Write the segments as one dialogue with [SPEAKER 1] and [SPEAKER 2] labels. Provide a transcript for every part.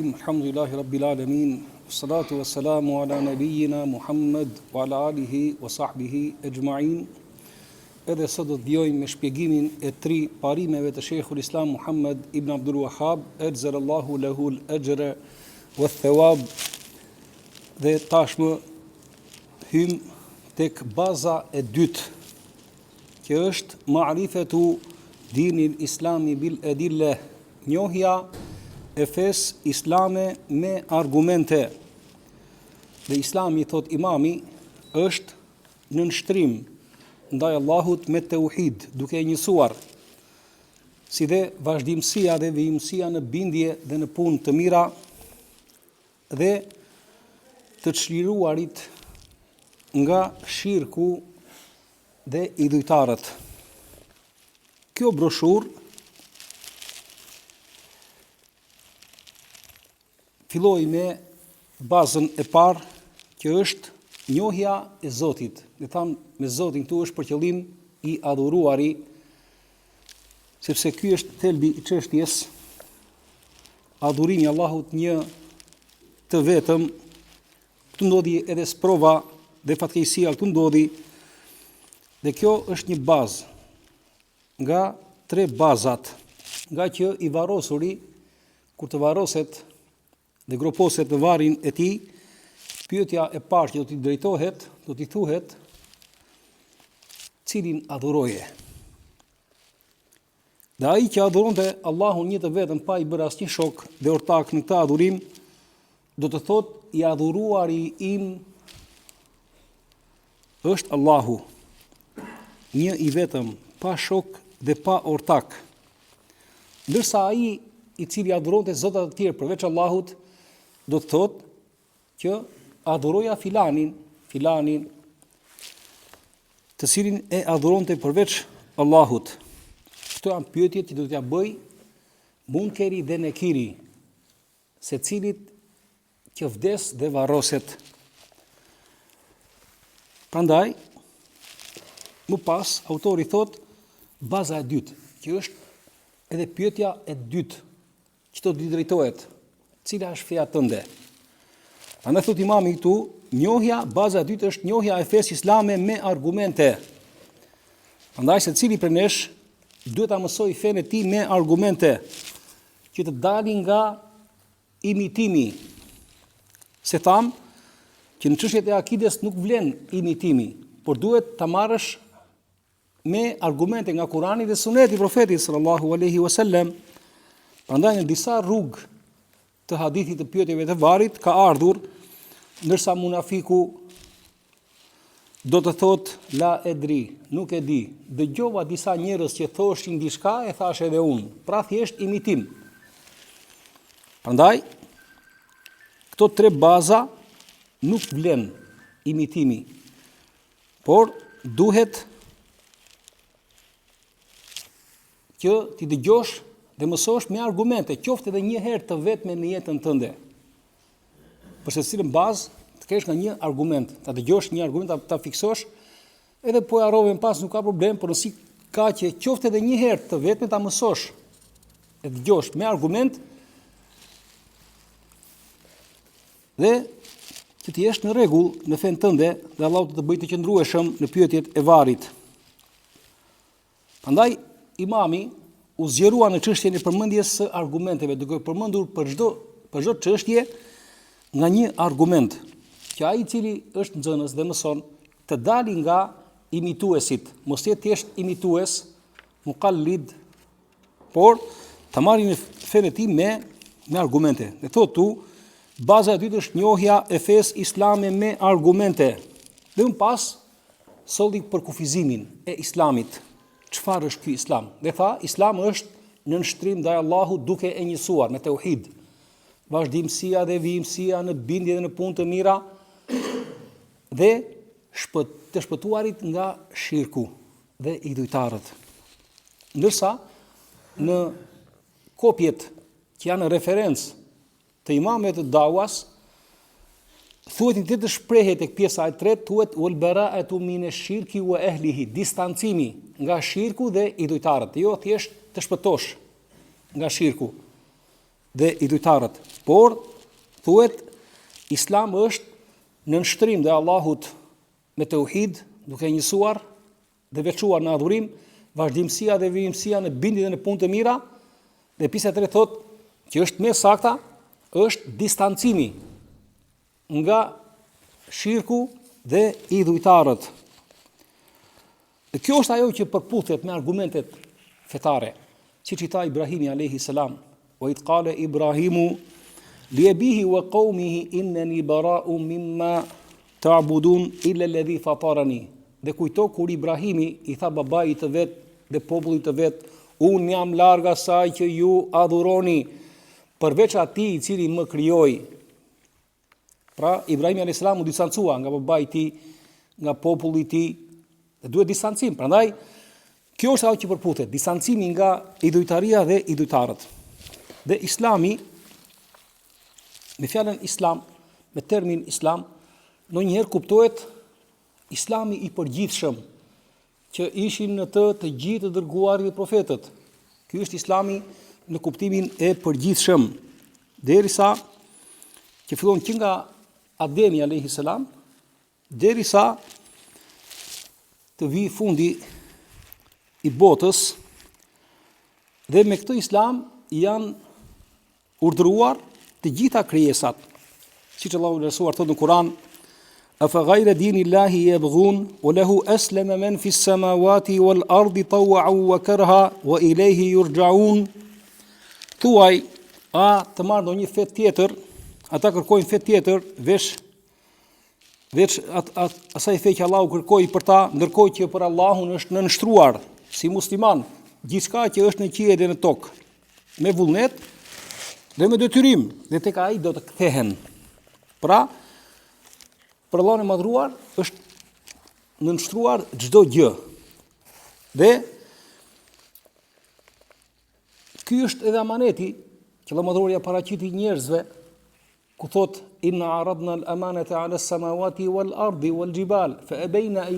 [SPEAKER 1] Alhamdulillahi Rabbil Alamin, salatu wassalamu ala nabiyyina Muhammad wa ala alihi wa sahbihi ajma'in. Edhe sot do të vjojmë me shpjegimin e 3 parimeve të Sheikhul Islam Muhammad ibn Abdul Wahhab, ajzalallahu lahu al-ajra wa thawab. Dhe tashmë hym tek baza e dytë, që është ma'rifatu dinil islami bil adilla, njohja e fes islame me argumente. Dhe islami, thot imami, është në nështrim ndaj Allahut me tauhid, duke njësuar, si dhe vazhdimësia dhe vijimësia në bindje dhe në punë të mira dhe të çliruarit nga shirku dhe idhujtarët. Kjo broshurë filloj me bazën e parë, që është njohja e Zotit. Dhe thamë, me Zotin këtu është për qëllim i adhuruari, sepse ky është thelbi i çështjes, adhurimi Allahut një të vetëm. Këtu ndodhi edhe sprova dhe fatkeqësia, këtu ndodhi, dhe kjo është një bazë nga 3 bazat, nga që i varrosuri, kur të varroset dhe groposet në varrin e tij, pyetja e parë që do t'i drejtohet, do t'i thuhet, cilin adhuroje? Dhe ai që adhuronte Allahun një të vetëm, pa i bërë asnjë shok dhe ortak në këtë adhurim, do të thotë, i adhuruari im është Allahu, një i vetëm, pa shok dhe pa ortak. Ndërsa ai i cili adhuronte zotat të tjerë përveç Allahut, do të thotë që adhuroja filanin, të cilin e adhuronte përveç Allahut. Këto janë pyetjet që do t'ja bëj Munkeri dhe Nekiri, se cilit që vdes dhe varroset. Prandaj, më pas, autori thot, baza e dytë, që është edhe pyetja e dytë, që do t'i drejtohet, cila është feja tënde. Andaj thot imami këtu, njohja, baza e dytë është njohja e fesë islame me argumente. Andaj se cili për nesh duhet ta mësoj fenë e tij me argumente, që të dalin nga imitimi. Se tham që në çështjet e akides nuk vlen imitimi, por duhet ta marrësh me argumente nga Kurani dhe Suneti i Profetit sallallahu alaihi wasallam. Prandaj në disa rrugë të hadithit të pyetjeve të varrit ka ardhur, ndërsa munafiku do të thotë la edri, nuk e di. Dëgjova disa njerëz që thoshin diçka, e thash edhe unë. Pra thjesht imitim. Prandaj këto 3 baza nuk vlen imitimi, por duhet që ti dëgjosh dhe mësosh me argumente, qoftë edhe një herë të vetme në jetën tënde. Për secilën bazë të kesh nga një argument, ta dëgjosh një argument, ta fiksosh, edhe po e harrove më pas nuk ka problem, por nëse ka që qoftë edhe një herë të vetme ta mësosh e dëgjosh me argument, dhe që ti jesh në rregull në fen tënde dhe Allahu të bëjë të qëndrueshëm në pyetjet e varrit. Prandaj imami u zgjerua në çështjen e përmendjes së argumenteve, duke përmendur për çdo çështje nga një argument, që ai i cili është nxënës dhe mëson të dali nga imituesit, mos jetë thjesht imitues, muqallid, por të marrë në fenë e tij me argumente. Dhe thotë tu, baza e dytë është njohja e fesë islame me argumente. Dhe më pas solli për kufizimin e islamit. Çfarë është ky islam? Dhe tha, islam është në nështrim ndaj Allahut duke e njësuar me tauhid. Vazhdimësia dhe vijimësia në bindje dhe në punë të mira dhe të shpëtuarit nga shirku dhe idhujtarët. Ndërsa në kopjet që janë referencë të imamëve të dawas, thuhet një të shprehje tek pjesa e 3, thuhet wal bara'atu min ash-shirki wa ahlihi, distancimi nga shirku dhe idhujtarët. Jo thjesht të shpëtosh nga shirku. dhe idhujtarët. Por thuhet Islami është në nështrim dhe Allahut me tauhid, duke njësuar dhe veçuar në adhurim, vazhdimësia dhe vijimësia në bindje dhe në punë të mira, dhe pjesa e tretë thotë që është më sakta, është distancimi nga shirku dhe idhujtarët. Dhe kjo është ajo që përputhet me argumentet fetare, siç i tha Ibrahimi alayhi salam, wa id qala Ibrahimu li abihi wa qaumihi innani bara'un mimma ta'budun illa alladhi fatarani. Dhe kujto kur Ibrahimi i tha babait të vet dhe popullit të vet, unë jam larg asaj që ju adhuroni, përveç atij i cili më krijoi. Pra Ibrahimi alayhis salam u distancua nga babai i tij, nga populli i tij, dhe duhet distancim. Prandaj kjo është ajo që përputhet, distancimi nga idhujtaria dhe idhujtarët. Dhe Islami, me fjalën Islam, me termin Islam, ndonjëherë kuptohet Islami i përgjithshëm, që ishin në të gjithë të dërguarit dhe profetët. Ky është Islami në kuptimin e përgjithshëm, derisa që fillon që nga Ademi alayhi salam, derisa të vi fundi i botës, dhe me këtë Islam janë urdhëruar të gjitha krijesat. Siç Allahu i Lartësuar thotë në Kur'an, afa ghayra dinillahi yabghun wa lahu aslama man fi as-samawati wal ardi taw'an wa karha wa ilayhi yurja'un. Thuaj, a të marrë ndonjë fe tjetër, ata kërkojnë fe tjetër veç asaj fe që Allahu kërkoi për ta, ndërkohë që për Allahun është nënshtruar si musliman gjithçka që është në qiell dhe në tokë, me vullnet dhe me detyrim, dhe tek ai do të kthehen. Pra, për Allahun e madhruar është nënshtruar çdo gjë. Dhe ky është edhe amaneti që Allahu madhruar ja paraqiti njerëzve, ku thot inna aradna al-amanata 'ala as-samawati wal-ardi wal-jibal fa abayna an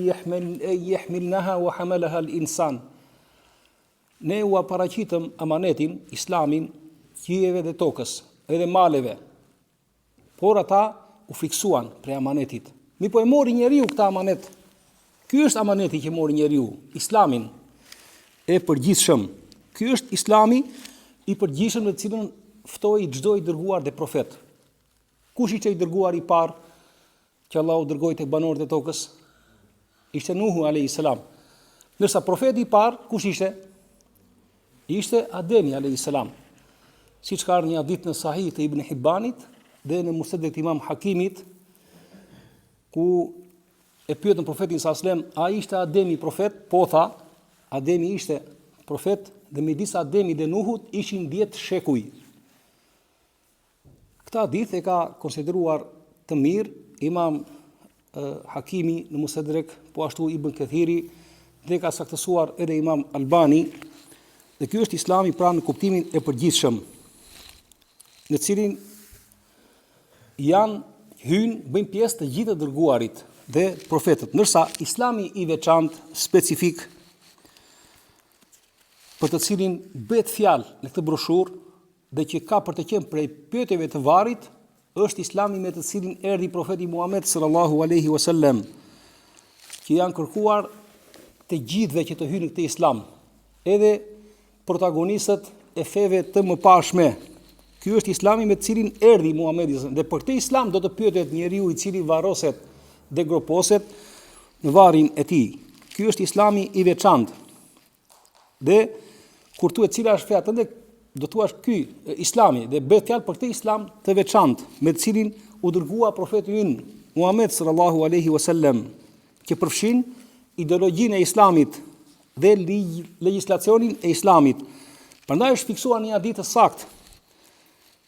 [SPEAKER 1] yahmilnaha wa hamalaha al-insan. Ne u paraqitëm amanetin, Islamin, qielleve dhe tokës, edhe maleve. Por ata u friksuan prej amanetit. Mi po e mori njeriu këtë amanet. Ky është amaneti që mori njeriu, Islamin e përgjithshëm. Ky është Islami i përgjithshëm në të cilën ftoi çdo i dërguar dhe profet. Kush ishte i dërguar i parë që Allahu dërgoi tek banorët e tokës? Ishte Nuhu alayhis salam. Ndërsa profeti i parë kush ishte? Ishte Ademi alayhis salam. Siç ka ardhur një hadith në Sahih të Ibn Hibbanit dhe në Musnad të Imam Hakimit, ku e pyetën profetin sallallahu alajhi wasallam, a ishte Ademi profet? Po tha, Ademi ishte profet dhe midis Ademi dhe Nuhut ishin 10 shekuj. Këtë hadith e ka konsideruar të mirë Imam Hakimi në Mustadrak, po ashtu Ibn Kathiri, dhe ka saktësuar edhe Imam Albani, dhe ky është Islami pra në kuptimin e përgjithshëm, në cilin bëjnë pjesë të gjithë të dërguarit dhe profetët, ndërsa Islami i veçantë, specifik, për të cilin bëhet fjalë në këtë broshurë dhe që ka për të qenë prej pyetjeve të varrit, është Islami me të cilin erdhi profeti Muhammed sallallahu alaihi wasallam, që janë kërkuar të gjithëve që të hyjnë në këtë Islam, edhe protagonistët e feve të mëparshme. Ky është Islami me të cilin erdhi Muhamedi, dhe për këtë Islam do të pyetet njeriu i cili varroset dhe groposet në varrin e tij. Ky është Islami i veçantë. Dhe kur thuhet cila është feja tënde, do thuash ky Islami, dhe bëhet fjalë për këtë Islam të veçantë, me të cilin u dërgua profeti ynë Muhammed sallallahu alaihi wasallam, që përfshin ideologjinë e Islamit dhe legjislacionin e Islamit. Prandaj është fiksuar një hadith të saktë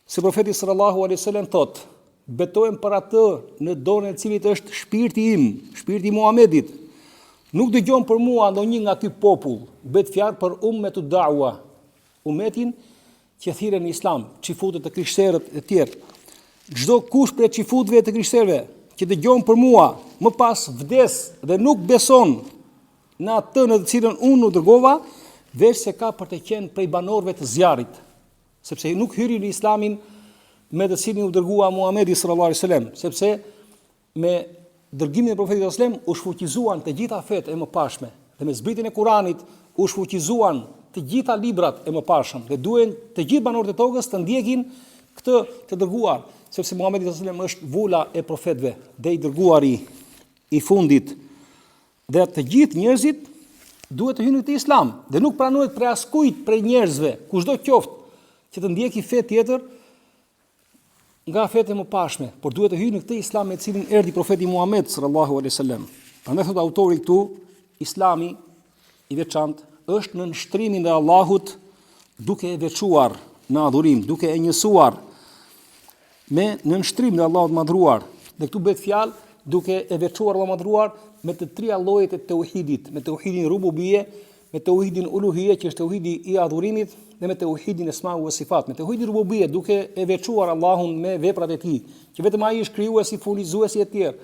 [SPEAKER 1] se profeti sallallahu alaihi wasallam thotë: betohem për atë në dorën e cilit është shpirti im, shpirti i Muhamedit. Nuk dëgjon për mua ndonjë nga ky popull, bëhet fjalë për ummetu da'wa, umetin që thirren në Islam, çifutët e krishterët e tjerë. Çdo kush prej çifutëve të krishterëve që dëgjon për mua, më pas vdes dhe nuk beson në atë në të cilën unë u dërgova, veç se ka për të qenë prej banorëve të zjarrit. sepse nuk hyri në Islamin me të cilin u dërgua Muhamedi sallallahu alaihi wasallam, sepse me dërgimin e profetit sallallahu alaihi wasallam u shfuqizuan të gjitha fetë e mëparshme, dhe me zbritjen e Kuranit u shfuqizuan të gjitha librat e mëparshëm, dhe duhen të gjithë banorët e tokës të ndjekin këtë të dërguar, sepse Muhamedi sallallahu alaihi wasallam është vula e profetëve dhe i dërguari i fundit, dhe të gjithë njerëzit duhet të hyjnë në këtë Islam, dhe nuk pranohet prej askujt prej njerëzve, kushdo qoftë, që të ndjeki fe tjetër nga fetë e mëparshme, por duhet të hyjë në këtë Islam me cilin erdhi profeti Muhammed sallallahu alaihi wasallam. Prandaj thot autori këtu, Islami i veçantë është në nështrimin e Allahut, duke e veçuar në adhurim, duke e njësuar me në nështrim në Allahut madhruar. Dhe këtu bëhet fjalë duke e veçuar Allahut madhruar me të trija llojet e tauhidit, me tauhidin rububie, me tauhidin uluhie, që është tauhidi i adhurimit, dhe me tauhidin esmau wa sifat, me tauhidin rububie, duke e veçuar Allahun me veprat e tij, që vetëm ai është krijuesi, furnizuesi e tjerë,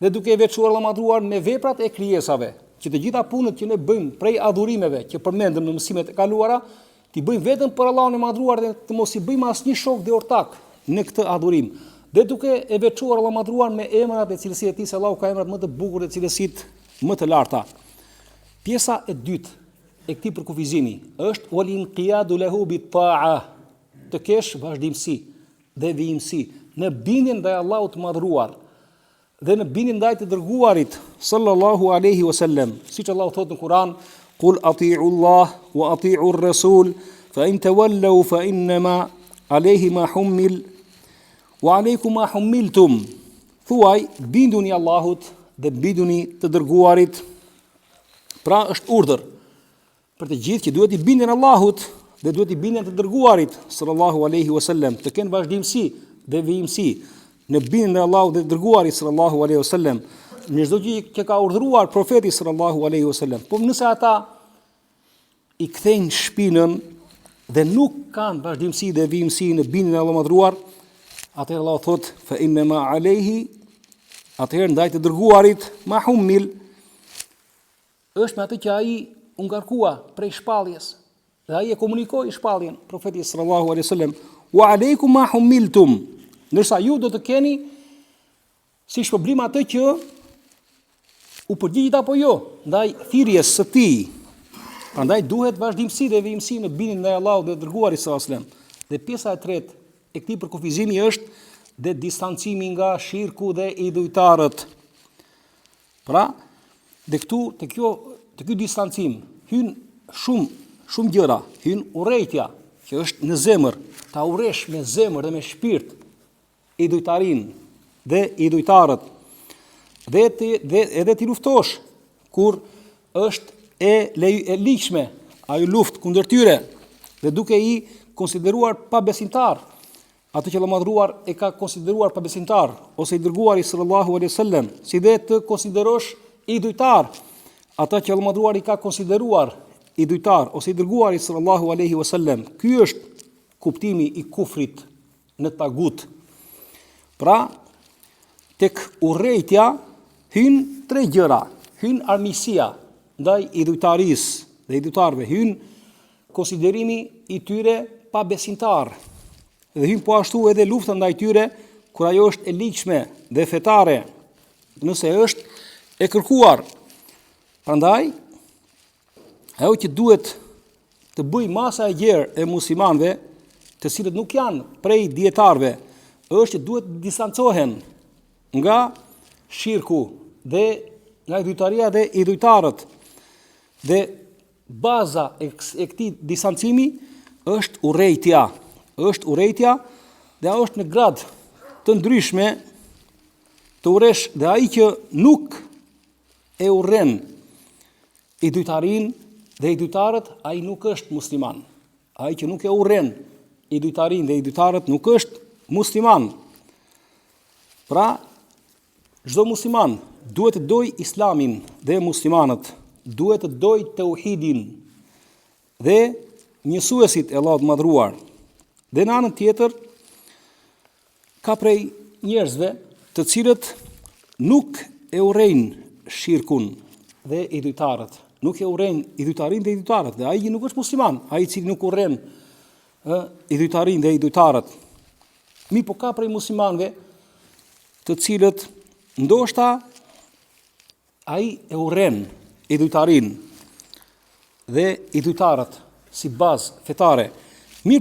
[SPEAKER 1] dhe duke e veçuar Allahun madhruar me veprat e krijesave, që të gjitha punët që ne bëjmë prej adhurimeve që përmendëm në mësimet e kaluara, ti bëjmë vetëm për Allahun e madhruar dhe të mos i bëjmë asnjë shok dhe ortak në këtë adhurim. Dhe duke e veçuar Allahun madhruar me emrat e cilësive të tij, se Allahu ka emrat më të bukur dhe cilësitë më të larta. Pjesa e dytë e këtij përkufizimi është wal inqiyadu lahu bit ta'a, të kesh vazhdimsi dhe vijimsi në bindjen ndaj Allahut të madhruar dhe në bindjen ndaj të dërguarit sallallahu alaihi wasallam, siç Allahu thotë në Kur'an, qul ati'u Allah wa ati'u ar-rasul fa in tawallaw fa innama alayhi ma hummil wa alaykum ma hummiltum. Thuaj, binduni Allahut dhe binduni të dërguarit. Pra është urdhër për të gjithë që duhet i bindin Allahut dhe duhet i bindin të dërguarit sallallahu alaihi wasallam, të kenë vazhdimsi dhe vijimsi në bindjen e Allahut dhe të dërguarit sallallahu alaihi wasallam, në çdo gjë që ka urdhëruar profeti sallallahu alaihi wasallam. Po nëse ata i kthejnë shpinën dhe nuk kanë vazhdimsi dhe vijimsi në bindjen e Allahut madhruar, atëherë Allah thot fa innama alayhi, atëherë ndaj të dërguarit ma hummil, është me atë që ai u ngarkua prej shpalljes, dhe ai e komunikoi shpalljen profetit sallallahu alaihi wasallam, wa alaykum ma hummiltum, ndërsa ju do të keni si shpërblim atë që u përgjigjit apo jo ndaj thirrjes së tij. Prandaj duhet vazhdimsi dhe vijimsi në bindjen ndaj Allahut dhe dërguarit sallallahu alaihi wasallam. Dhe pjesa e tretë e këtij përkufizimi është dhe distancimi nga shirku dhe idhujtarët. Pra, dhe këtu të ky distancim hyn shumë gjëra, hyn urrejtja që është në zemër, ta urresh me zemër dhe me shpirt idhujtarin dhe idhujtarët, dhe edhe ti luftosh kur është e ligjshme ajo luftë kundër tyre, dhe duke i konsideruar pa besimtar atë që Allah madhruar e ka konsideruar pa besimtar, ose i dërguari sallallahu alaihi wasallam, si dhe të konsiderosh idhujtar ata që Allah madhruar i ka konsideruar idhujtar ose i dërguari sallallahu alaihi wasallam. Ky është kuptimi i kufrit në tagut. Pra, tek urrejtja hyn tre gjëra. Hyn armiqësia ndaj idhujtarisë dhe idhujtarëve, hyn konsiderimi i tyre pa besimtar, dhe hyn po ashtu edhe lufta ndaj tyre kur ajo është e ligjshme dhe fetare, nëse është e kërkuar. Prandaj, ajo që duhet të bëj masa e gjerë e muslimanëve, të cilët nuk janë prej dietarëve, është që duhet të distancohen nga shirku dhe nga idhujtaria dhe idhujtarët. Dhe baza e këtij distancimi është urrejtja. Është urrejtja dhe ajo është në grad të ndryshme të urresh, dhe ai që nuk e urren idhujtarin dhe idhujtarët, ai nuk është musliman. Ai që nuk e urren idhujtarin dhe idhujtarët nuk është musliman. Pra, çdo musliman duhet të doj islamin dhe muslimanët, duhet të doj tauhidin dhe njësuesit e Allahut madhruar. Dhe në anën tjetër, ka prej njerëzve të cilët nuk e urrejnë shirkun dhe idhujtarët, nuk e urrejnë idhujtarin dhe idhujtarët, dhe ai nuk është musliman, ai i cili nuk urren idhujtarin dhe idhujtarët. Po ka prej muslimanëve të cilët ndoshta ai e urren idhujtarin dhe idhujtarët si bazë fetare.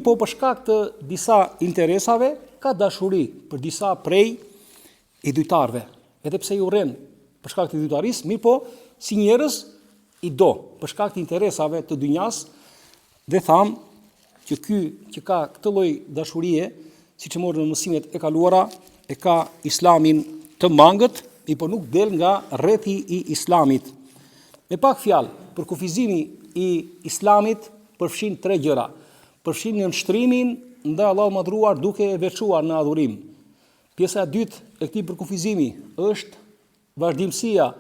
[SPEAKER 1] Po për shkak të disa interesave ka dashuri për disa prej idhujtarëve. Edhe pse i urren për shkak të idhujtarisë, po si njerëz i do për shkak të interesave të dynjas dhe tham që ky që ka këtë lloj dashurie, siç e morën në mësimet e kaluara, e ka islamin të mangët, po nuk del nga rrethi i islamit. Me pak fjalë, për kufizimi i islamit përfshin 3 gjëra. Përfshin nënshtrimin ndaj Allahut madhruar duke e veçuar në adhurim. Pjesa e dytë e këtij përkufizimi është vazhdimësia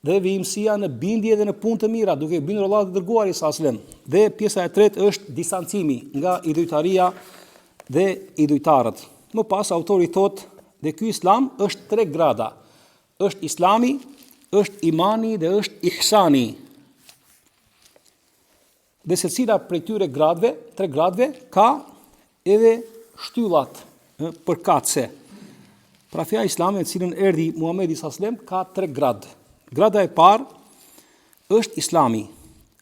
[SPEAKER 1] dhe vijimësia në bindje dhe në punë të mira, duke bindur Allahut dhe dërguarit sallallahu alajhi wasallam. Dhe pjesa e tretë është distancimi nga idhujtaria dhe idhujtarët. Më pas autori thotë dhe ky islam është 3 grada. Është islami, është imani dhe është ihsani. Dhe secila prej këtyre gradëve, 3 gradëve, ka edhe shtyllat përkatëse. Pra feja islame, cilën erdhi Muhamedi sallallahu alajhi wasallam, ka 3 gradë. Grada e parë është islami.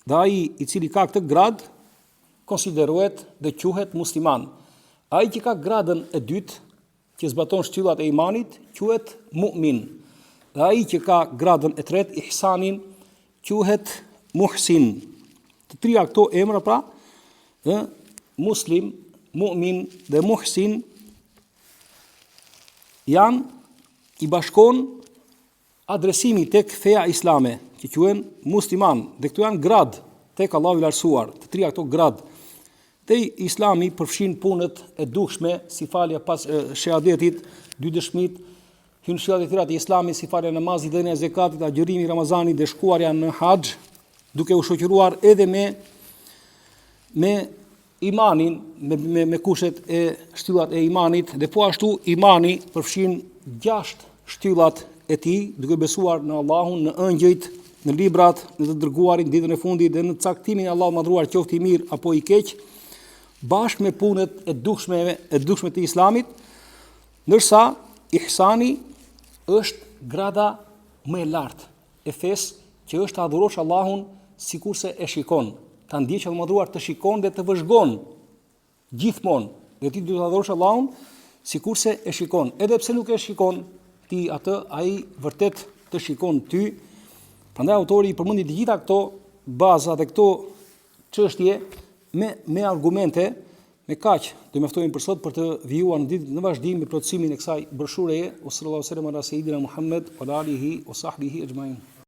[SPEAKER 1] Dhe ai i cili ka këtë grad konsiderohet dhe quhet musliman. Ai që ka gradën e dytë, që zbaton shtyllat e imanit, quhet mu'min. Dhe ai që ka gradën e tretë, ihsanin, quhet muhsin. Të trija këto emra pra, muslim, mu'min dhe muhsin, janë i bashkon adresimi tek feja islame, që quhen musliman, dhe këto janë grad tek Allahu i lartësuar, të trija këto grad. Te islami përfshin punët e dukshme, si falja pas shahadetit, 2 dëshmit, hyrësirat e tjera të islamit, si falja namazit, dhënia e zakatit, agjërimi i Ramazanit dhe shkuarja në haxh, duke u shoqëruar edhe me imanin, me kushtet e shtyllat e imanit, dhe po ashtu imani përfshin 6 shtyllat e tij, duke besuar në Allahun, në ëngjëjt, në librat, në të dërguarin, ditën e fundit dhe në caktimin e Allahut madhruar, qoftë i mirë apo i keq, bashkë me punët e dukshme të islamit, ndërsa ihsani është grada më e lartë e fesë, që është të adhurosh Allahun sikurse e shikon. Ta ndjesh Allahun madhruar të shikon dhe të vëzhgon gjithmonë, dhe ti duhet të adhurosh Allahun sikurse e shikon. Edhe pse nuk e shikon ti atë, ai vërtet të shikon ty. Prandaj autori i përmendi të gjitha këto baza dhe këto çështje me argumente, me kaq do mjaftojmë për sot për të vijuar në vazhdim me plotësimin e kësaj broshureje. Sallallahu alaihi wasallam ala sayidina Muhammad wa alihi wa sahbihi ajma'in.